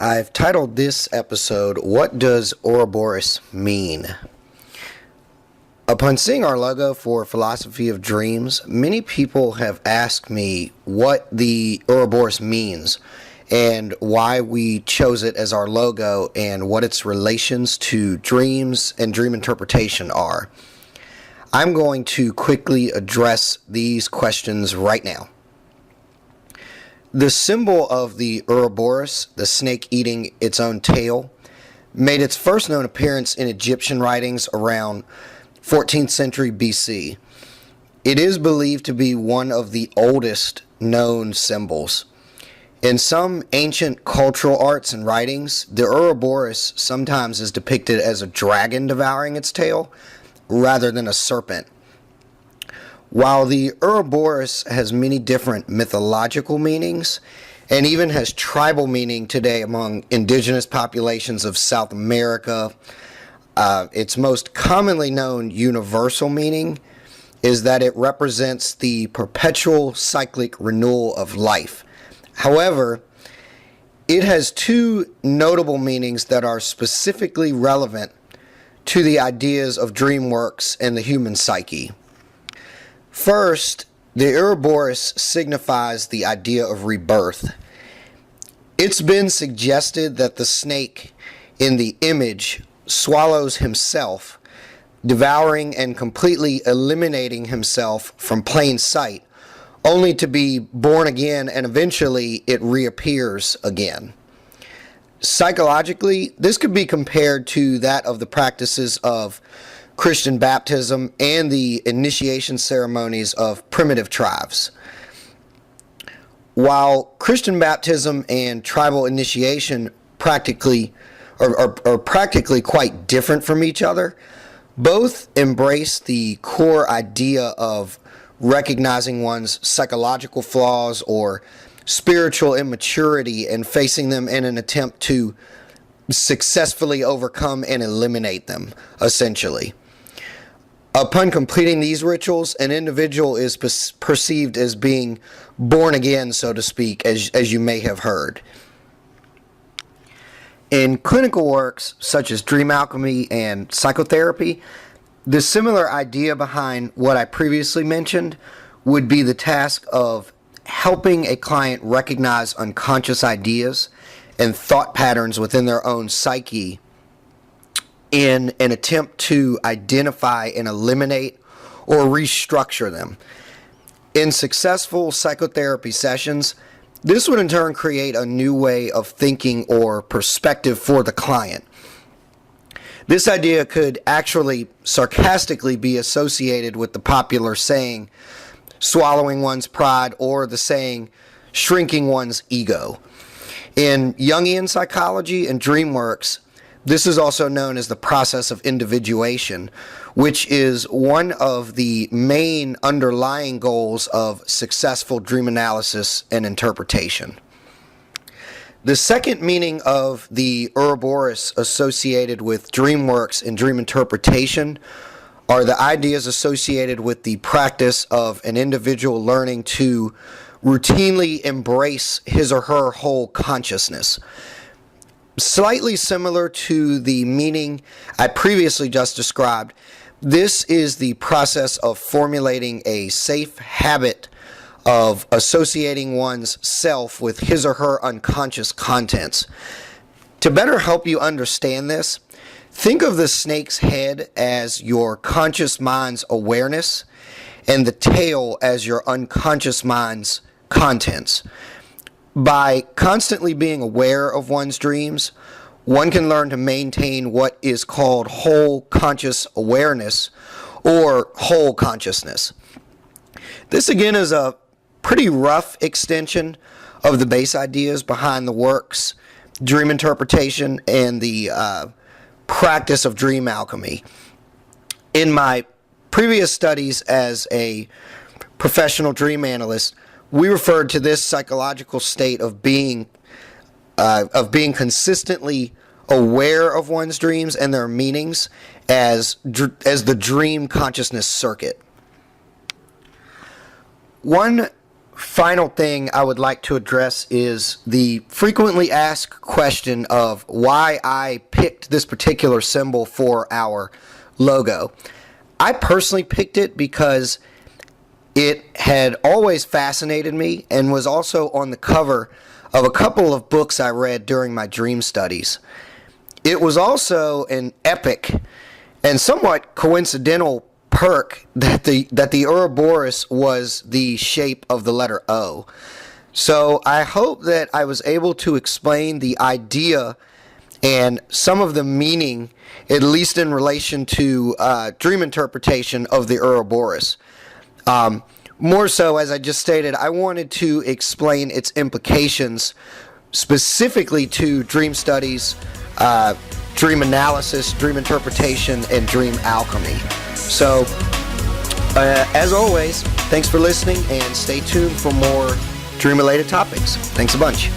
I've titled this episode, What Does Ouroboros Mean? Upon seeing our logo for Philosophy of Dreams, many people have asked me what the Ouroboros means and why we chose it as our logo and what its relations to dreams and dream interpretation are. I'm going to quickly address these questions right now. The symbol of the Uroboros, the snake eating its own tail, made its first known appearance in Egyptian writings around 14th century BC. It is believed to be one of the oldest known symbols. In some ancient cultural arts and writings, the Uroboros sometimes is depicted as a dragon devouring its tail rather than a serpent. While the Ouroboros has many different mythological meanings and even has tribal meaning today among indigenous populations of South America, its most commonly known universal meaning is that it represents the perpetual cyclic renewal of life. However, it has two notable meanings that are specifically relevant to the ideas of dream works and the human psyche. First, the Uroboros signifies the idea of rebirth. It's been suggested that the snake in the image swallows himself, devouring and completely eliminating himself from plain sight, only to be born again and eventually it reappears again. Psychologically, this could be compared to that of the practices of Christian baptism and the initiation ceremonies of primitive tribes. While Christian baptism and tribal initiation are practically quite different from each other, both embrace the core idea of recognizing one's psychological flaws or spiritual immaturity and facing them in an attempt to successfully overcome and eliminate them, essentially. Upon completing these rituals, an individual is perceived as being born again, so to speak, as you may have heard. In clinical works such as dream alchemy and psychotherapy, the similar idea behind what I previously mentioned would be the task of helping a client recognize unconscious ideas and thought patterns within their own psyche in an attempt to identify and eliminate or restructure them. In successful psychotherapy sessions, this would in turn create a new way of thinking or perspective for the client. This idea could actually sarcastically be associated with the popular saying, swallowing one's pride, or the saying, shrinking one's ego. In Jungian psychology and dreamworks, this is also known as the process of individuation, which is one of the main underlying goals of successful dream analysis and interpretation. The second meaning of the Uroboros associated with dream works and dream interpretation are the ideas associated with the practice of an individual learning to routinely embrace his or her whole consciousness. Slightly similar to the meaning I previously just described, this is the process of formulating a safe habit of associating one's self with his or her unconscious contents. To better help you understand this, think of the snake's head as your conscious mind's awareness and the tail as your unconscious mind's contents. By constantly being aware of one's dreams, one can learn to maintain what is called whole conscious awareness or whole consciousness. This again is a pretty rough extension of the base ideas behind the works, dream interpretation, and the practice of dream alchemy. In my previous studies as a professional dream analyst, we referred to this psychological state of being consistently aware of one's dreams and their meanings as the dream consciousness circuit. One final thing I would like to address is the frequently asked question of why I picked this particular symbol for our logo. I personally picked it because it had always fascinated me and was also on the cover of a couple of books I read during my dream studies. It was also an epic and somewhat coincidental perk that the Uroboros was the shape of the letter O. So I hope that I was able to explain the idea and some of the meaning, at least in relation to dream interpretation of the Uroboros. More so, as I just stated, I wanted to explain its implications specifically to dream studies, dream analysis, dream interpretation, and dream alchemy. So, as always, thanks for listening, and stay tuned for more dream-related topics. Thanks a bunch.